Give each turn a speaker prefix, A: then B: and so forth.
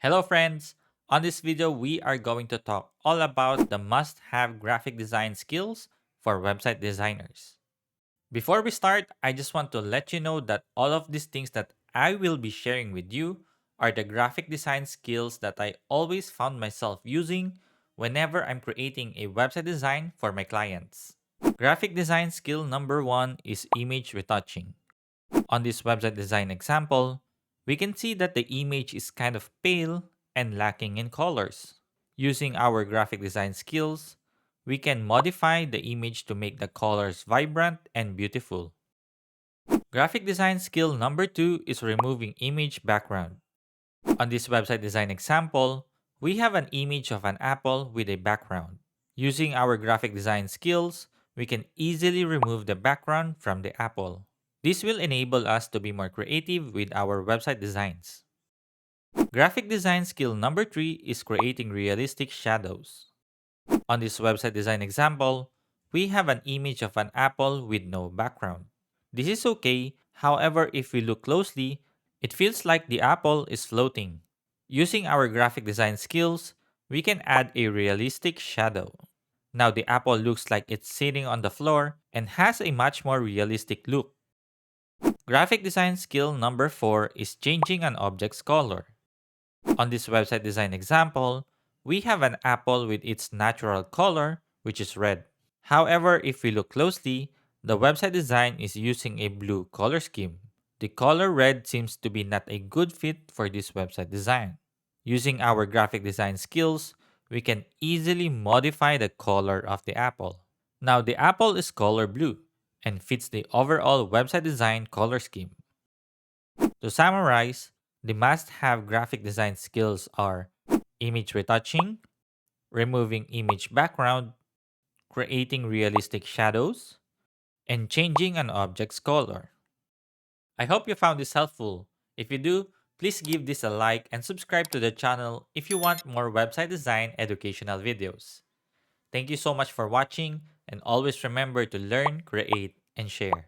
A: Hello friends! On this video, we are going to talk all about the must-have graphic design skills for website designers. Before we start, I just want to let you know that all of these things that I will be sharing with you are the graphic design skills that I always found myself using whenever I'm creating a website design for my clients. Graphic design skill number one is image retouching. On this website design example, we can see that the image is kind of pale and lacking in colors. Using our graphic design skills, we can modify the image to make the colors vibrant and beautiful. Graphic design skill number two is removing image background. On this website design example, we have an image of an apple with a background. Using our graphic design skills, we can easily remove the background from the apple. This will enable us to be more creative with our website designs. Graphic design skill number three is creating realistic shadows. On this website design example, we have an image of an apple with no background. This is okay, however, if we look closely, it feels like the apple is floating. Using our graphic design skills, we can add a realistic shadow. Now the apple looks like it's sitting on the floor and has a much more realistic look. Graphic design skill number four is changing an object's color. On this website design example, we have an apple with its natural color, which is red. However, if we look closely, the website design is using a blue color scheme. The color red seems to be not a good fit for this website design. Using our graphic design skills, we can easily modify the color of the apple. Now the apple is color blue and fits the overall website design color scheme. To summarize, the must-have graphic design skills are image retouching, removing image background, creating realistic shadows, and changing an object's color. I hope you found this helpful. If you do, please give this a like and subscribe to the channel if you want more website design educational videos. Thank you so much for watching, and always remember to learn, create, and share.